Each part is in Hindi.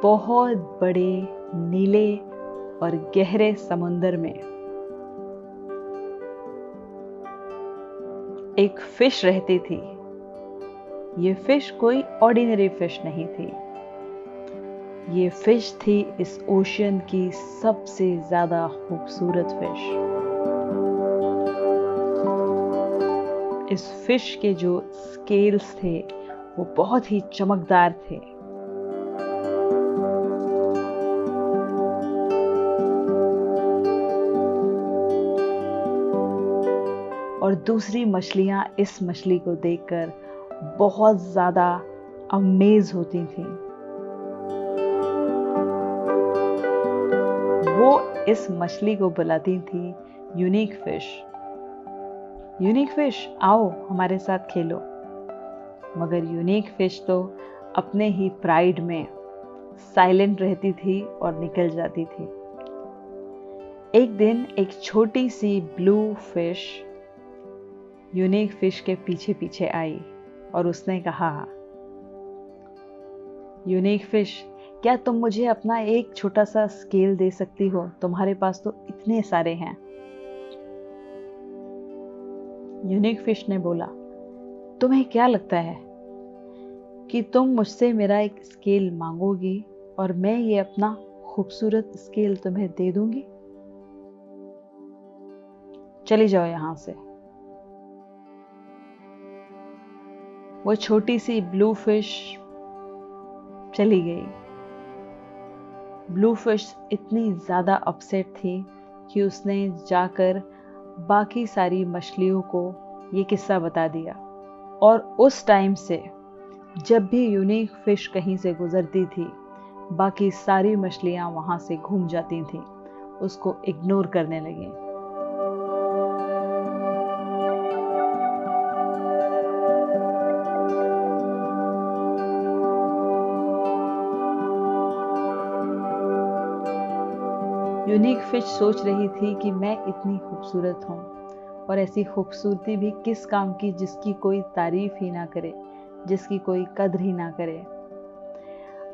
बहुत बड़े नीले और गहरे समुंदर में एक फिश रहती थी। ये फिश कोई ऑर्डिनरी फिश नहीं थी। ये फिश थी इस ओशियन की सबसे ज्यादा खूबसूरत फिश। इस फिश के जो स्केल्स थे वो बहुत ही चमकदार थे। और दूसरी मछलियां इस मछली को देखकर बहुत ज्यादा अमेज होती थीं। वो इस मछली को बुलाती थी यूनिक फिश। यूनिक फिश, आओ हमारे साथ खेलो। मगर यूनिक फिश तो अपने ही प्राइड में साइलेंट रहती थी और निकल जाती थी। एक दिन एक छोटी सी ब्लू फिश यूनिक फिश के पीछे पीछे आई और उसने कहा, यूनिक फिश, क्या तुम मुझे अपना एक छोटा सा स्केल दे सकती हो? तुम्हारे पास तो इतने सारे हैं। यूनिक फिश ने बोला, तुम्हें क्या लगता है कि तुम मुझसे मेरा एक स्केल मांगोगी और मैं ये अपना खूबसूरत स्केल तुम्हें दे दूंगी? चली जाओ यहां से। वो छोटी सी ब्लू फिश चली गई। ब्लू फिश इतनी ज्यादा अपसेट थी कि उसने जाकर बाकी सारी मछलियों को ये किस्सा बता दिया। और उस टाइम से जब भी यूनिक फिश कहीं से गुजरती थी, बाकी सारी मछलियां वहां से घूम जाती थीं, उसको इग्नोर करने लगी। यूनिक फिश सोच रही थी कि मैं इतनी खूबसूरत हूँ और ऐसी खूबसूरती भी किस काम की जिसकी कोई तारीफ ही ना करे, जिसकी कोई कद्र ही ना करे।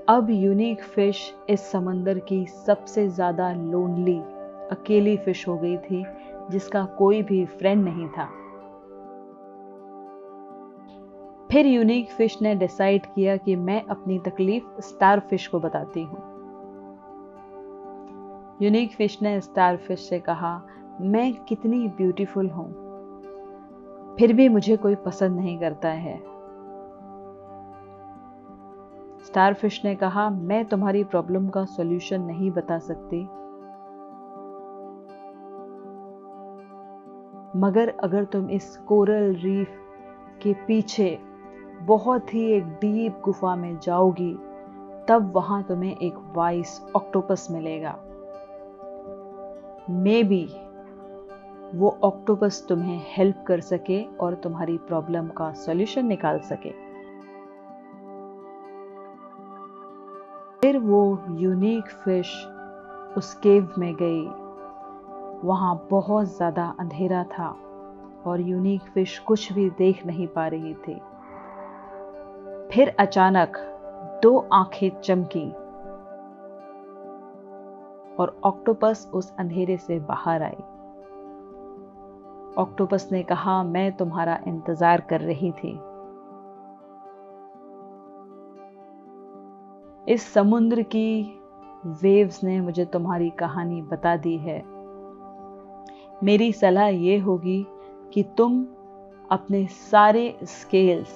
अब यूनिक फिश इस समंदर की सबसे ज्यादा लोनली, अकेली फिश हो गई थी, जिसका कोई भी फ्रेंड नहीं था। फिर यूनिक फिश ने डिसाइड किया कि मैं अपनी तकलीफ स्टार फिश को बताती हूँ। यूनिक फिश ने स्टार फिश से कहा, मैं कितनी ब्यूटीफुल हूं, फिर भी मुझे कोई पसंद नहीं करता है। स्टार फिश ने कहा, मैं तुम्हारी प्रॉब्लम का सॉल्यूशन नहीं बता सकती, मगर अगर तुम इस कोरल रीफ के पीछे बहुत ही एक डीप गुफा में जाओगी, तब वहां तुम्हें एक वाइस ऑक्टोपस मिलेगा। मे बी वो ऑक्टोपस तुम्हें हेल्प कर सके और तुम्हारी प्रॉब्लम का सॉल्यूशन निकाल सके। फिर वो यूनिक फिश उस केव में गई। वहां बहुत ज्यादा अंधेरा था और यूनिक फिश कुछ भी देख नहीं पा रही थी। फिर अचानक 2 आंखें चमकी और ऑक्टोपस उस अंधेरे से बाहर आई। ऑक्टोपस ने कहा, मैं तुम्हारा इंतजार कर रही थी। इस समुद्र की वेव्स ने मुझे तुम्हारी कहानी बता दी है। मेरी सलाह ये होगी कि तुम अपने सारे स्केल्स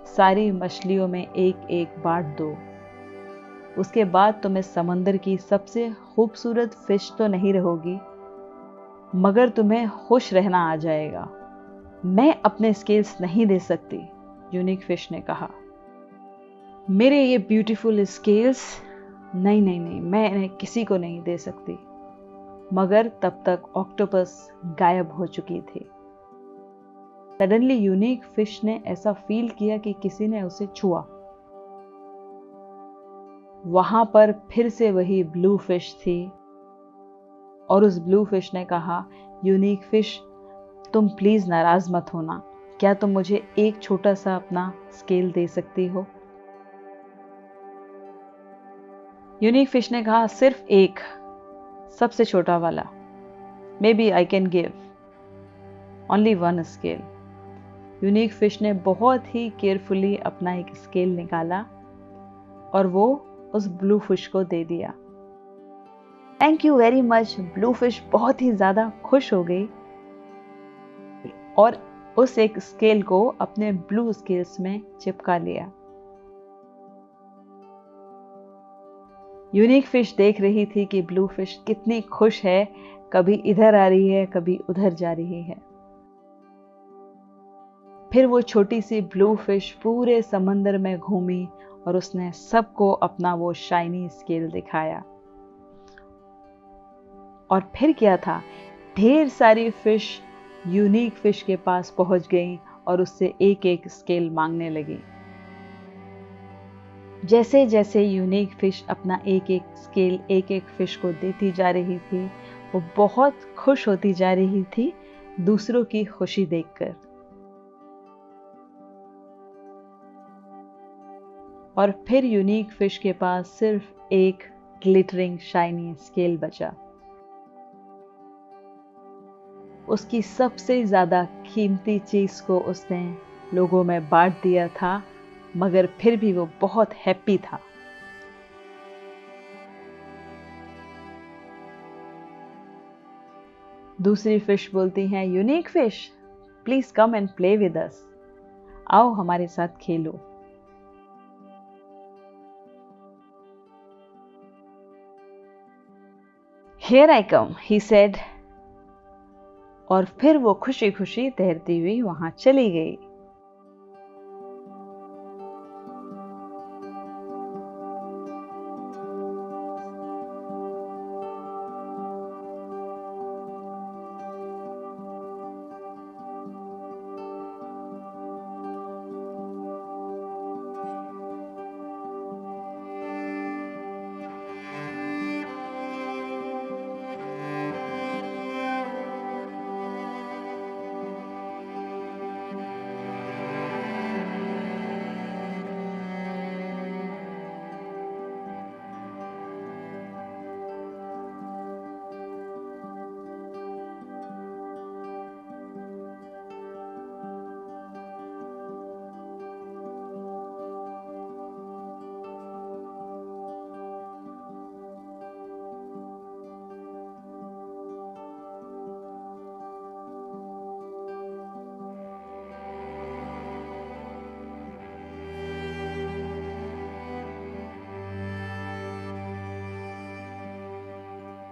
सारी मछलियों में एक एक बांट दो। उसके बाद तुम इस समंदर की सबसे खूबसूरत फिश तो नहीं रहोगी, मगर तुम्हें खुश रहना आ जाएगा। मैं अपने स्केल्स नहीं दे सकती, यूनिक फिश ने कहा। मेरे ये ब्यूटीफुल स्केल्स, नहीं नहीं नहीं, मैं इन्हें किसी को नहीं दे सकती। मगर तब तक ऑक्टोपस गायब हो चुकी थी। सडनली यूनिक फिश ने ऐसा फील किया कि किसी ने उसे छुआ। वहां पर फिर से वही ब्लू फिश थी और उस ब्लू फिश ने कहा, यूनिक फिश, तुम प्लीज नाराज मत होना, क्या तुम मुझे एक छोटा सा अपना स्केल दे सकती हो? यूनिक फिश ने कहा, सिर्फ एक, सबसे छोटा वाला। Maybe I can give only one scale. Unique fish ने बहुत ही केयरफुली अपना एक स्केल निकाला और वो उस ब्लू फिश को दे दिया। Thank you very much. Blue fish बहुत ही ज्यादा खुश हो गई और उस एक स्केल को अपने ब्लू स्केल्स में चिपका लिया। यूनिक फिश देख रही थी कि ब्लू फिश कितनी खुश है, कभी इधर आ रही है, कभी उधर जा रही है। फिर वो छोटी सी ब्लू फिश पूरे समंदर में घूमी और उसने सबको अपना वो शाइनी स्केल दिखाया। और फिर क्या था, ढेर सारी फिश यूनिक फिश के पास पहुंच गई और उससे एक एक स्केल मांगने लगी। जैसे जैसे यूनिक फिश अपना एक एक स्केल एक एक फिश को देती जा रही थी, वो बहुत खुश होती जा रही थी दूसरों की खुशी देखकर। और फिर यूनिक फिश के पास सिर्फ एक ग्लिटरिंग शाइनी स्केल बचा। उसकी सबसे ज्यादा कीमती चीज को उसने लोगों में बांट दिया था, मगर फिर भी वो बहुत हैप्पी था। दूसरी फिश बोलती हैं, unique fish please come and play with us. आओ हमारे साथ खेलो। Here I come, he said। और फिर वो खुशी खुशी तैरती हुई वहां चली गई।